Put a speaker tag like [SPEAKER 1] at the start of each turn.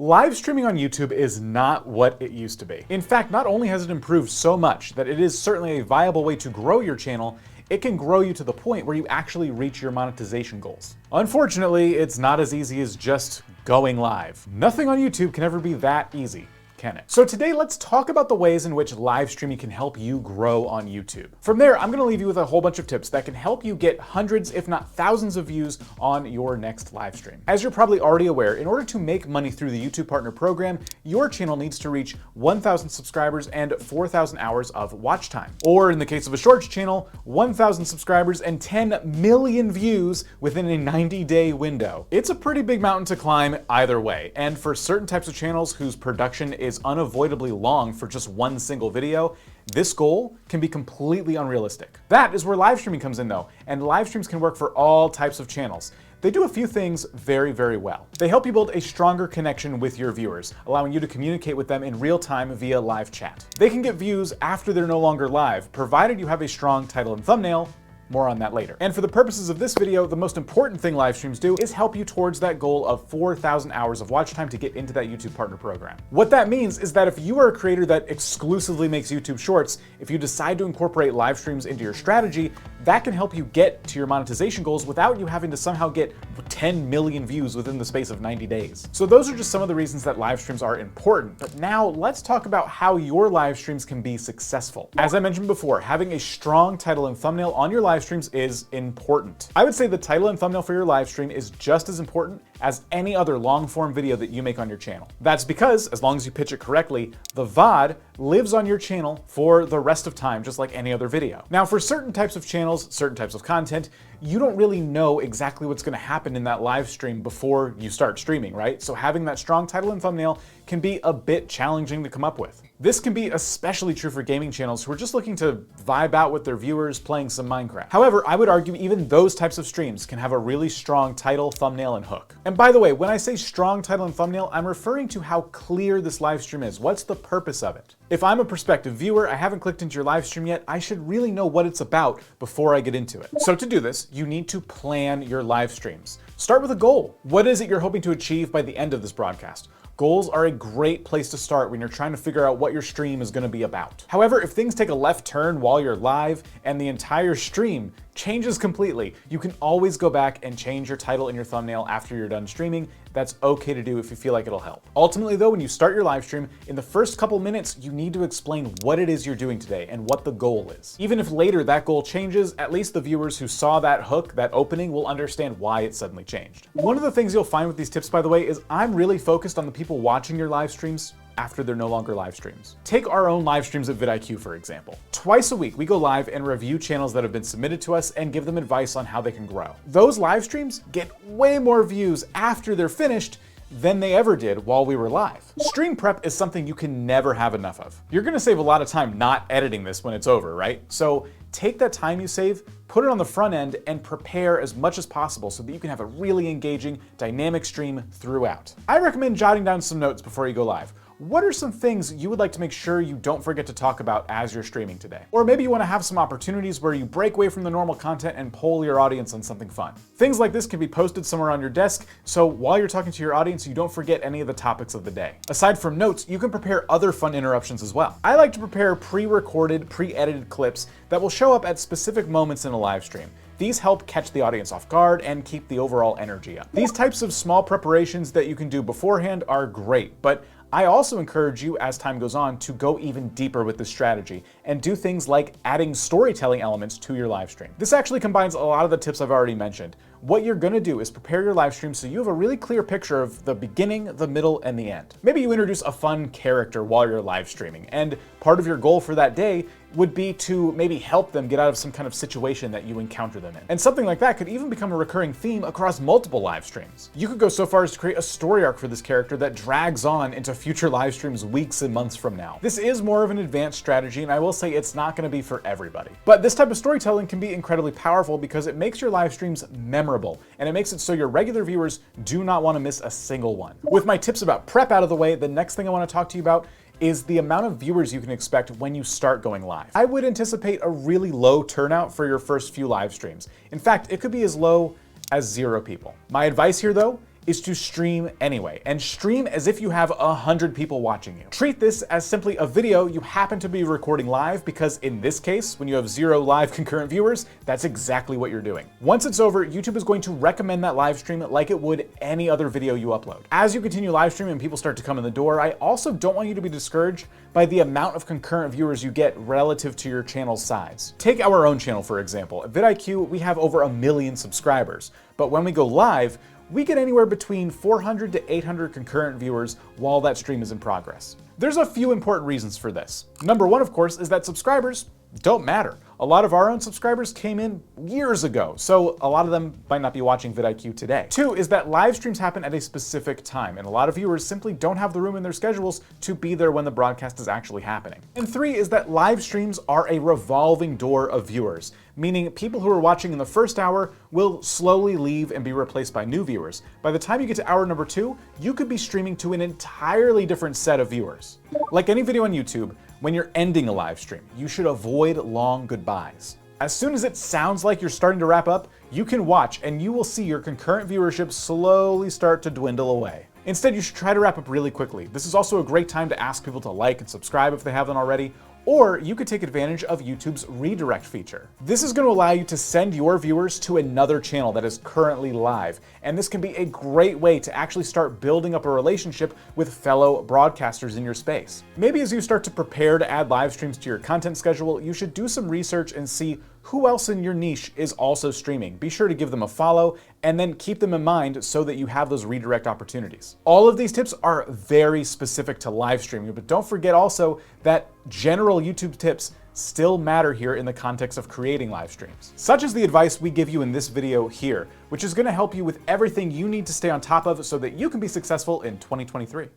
[SPEAKER 1] Live streaming on YouTube is not what it used to be. In fact, not only has it improved so much that it is certainly a viable way to grow your channel, it can grow you to the point where you actually reach your monetization goals. Unfortunately, it's not as easy as just going live. Nothing on YouTube can ever be that easy, can it? So today, let's talk about the ways in which live streaming can help you grow on YouTube. From there, I'm gonna leave you with a whole bunch of tips that can help you get hundreds, if not thousands of views on your next live stream. As you're probably already aware, in order to make money through the YouTube Partner Program, your channel needs to reach 1,000 subscribers and 4,000 hours of watch time. Or in the case of a Shorts channel, 1,000 subscribers and 10 million views within a 90-day window. It's a pretty big mountain to climb either way, and for certain types of channels whose production is unavoidably long for just one single video, this goal can be completely unrealistic. That is where live streaming comes in though, and live streams can work for all types of channels. They do a few things very, very well. They help you build a stronger connection with your viewers, allowing you to communicate with them in real time via live chat. They can get views after they're no longer live, provided you have a strong title and thumbnail. More on that later. And for the purposes of this video, the most important thing live streams do is help you towards that goal of 4,000 hours of watch time to get into that YouTube Partner Program. What that means is that if you are a creator that exclusively makes YouTube Shorts, if you decide to incorporate live streams into your strategy, that can help you get to your monetization goals without you having to somehow get 10 million views within the space of 90 days. So those are just some of the reasons that live streams are important. But now let's talk about how your live streams can be successful. As I mentioned before, having a strong title and thumbnail on your live streams is important. I would say the title and thumbnail for your live stream is just as important as any other long form video that you make on your channel. That's because, as long as you pitch it correctly, the VOD lives on your channel for the rest of time, just like any other video. Now, for certain types of channels, certain types of content, you don't really know exactly what's gonna happen in that live stream before you start streaming, right? So having that strong title and thumbnail can be a bit challenging to come up with. This can be especially true for gaming channels who are just looking to vibe out with their viewers playing some Minecraft. However, I would argue even those types of streams can have a really strong title, thumbnail, and hook. And by the way, when I say strong title and thumbnail, I'm referring to how clear this live stream is. What's the purpose of it? If I'm a prospective viewer, I haven't clicked into your live stream yet, I should really know what it's about before I get into it. So to do this, you need to plan your live streams. Start with a goal. What is it you're hoping to achieve by the end of this broadcast? Goals are a great place to start when you're trying to figure out what your stream is gonna be about. However, if things take a left turn while you're live and the entire stream changes completely, you can always go back and change your title and your thumbnail after you're done streaming. That's okay to do if you feel like it'll help. Ultimately though, when you start your live stream, in the first couple minutes, you need to explain what it is you're doing today and what the goal is. Even if later that goal changes, at least the viewers who saw that hook, that opening, will understand why it suddenly changed. One of the things you'll find with these tips, by the way, is I'm really focused on the people watching your live streams after they're no longer live streams. Take our own live streams at vidIQ, for example. Twice a week, we go live and review channels that have been submitted to us and give them advice on how they can grow. Those live streams get way more views after they're finished than they ever did while we were live. Stream prep is something you can never have enough of. You're gonna save a lot of time not editing this when it's over, right? So take that time you save, put it on the front end, and prepare as much as possible so that you can have a really engaging, dynamic stream throughout. I recommend jotting down some notes before you go live. What are some things you would like to make sure you don't forget to talk about as you're streaming today? Or maybe you want to have some opportunities where you break away from the normal content and poll your audience on something fun. Things like this can be posted somewhere on your desk, so while you're talking to your audience, you don't forget any of the topics of the day. Aside from notes, you can prepare other fun interruptions as well. I like to prepare pre-recorded, pre-edited clips that will show up at specific moments in a live stream. These help catch the audience off guard and keep the overall energy up. These types of small preparations that you can do beforehand are great, but I also encourage you, as time goes on, to go even deeper with this strategy and do things like adding storytelling elements to your live stream. This actually combines a lot of the tips I've already mentioned. What you're gonna do is prepare your live stream so you have a really clear picture of the beginning, the middle, and the end. Maybe you introduce a fun character while you're live streaming, and part of your goal for that day would be to maybe help them get out of some kind of situation that you encounter them in. And something like that could even become a recurring theme across multiple live streams. You could go so far as to create a story arc for this character that drags on into future live streams weeks and months from now. This is more of an advanced strategy, and I will say it's not gonna be for everybody. But this type of storytelling can be incredibly powerful because it makes your live streams memorable, and it makes it so your regular viewers do not wanna miss a single one. With my tips about prep out of the way, the next thing I wanna talk to you about is the amount of viewers you can expect when you start going live. I would anticipate a really low turnout for your first few live streams. In fact, it could be as low as 0 people. My advice here though is to stream anyway, and stream as if you have 100 people watching you. Treat this as simply a video you happen to be recording live, because in this case, when you have 0 live concurrent viewers, that's exactly what you're doing. Once it's over, YouTube is going to recommend that live stream like it would any other video you upload. As you continue live streaming and people start to come in the door, I also don't want you to be discouraged by the amount of concurrent viewers you get relative to your channel's size. Take our own channel, for example. At vidIQ, we have over 1 million subscribers, but when we go live, we get anywhere between 400 to 800 concurrent viewers while that stream is in progress. There's a few important reasons for this. Number one, of course, is that subscribers don't matter. A lot of our own subscribers came in years ago, so a lot of them might not be watching vidIQ today. 2 is that live streams happen at a specific time, and a lot of viewers simply don't have the room in their schedules to be there when the broadcast is actually happening. And 3 is that live streams are a revolving door of viewers, meaning people who are watching in the first hour will slowly leave and be replaced by new viewers. By the time you get to hour number 2, you could be streaming to an entirely different set of viewers. Like any video on YouTube, when you're ending a live stream, you should avoid long goodbyes. As soon as it sounds like you're starting to wrap up, you can watch and you will see your concurrent viewership slowly start to dwindle away. Instead, you should try to wrap up really quickly. This is also a great time to ask people to like and subscribe if they haven't already, or you could take advantage of YouTube's redirect feature. This is going to allow you to send your viewers to another channel that is currently live, and this can be a great way to actually start building up a relationship with fellow broadcasters in your space. Maybe as you start to prepare to add live streams to your content schedule, you should do some research and see who else in your niche is also streaming. Be sure to give them a follow and then keep them in mind so that you have those redirect opportunities. All of these tips are very specific to live streaming, but don't forget also that general YouTube tips still matter here in the context of creating live streams. Such is the advice we give you in this video here, which is going to help you with everything you need to stay on top of so that you can be successful in 2023.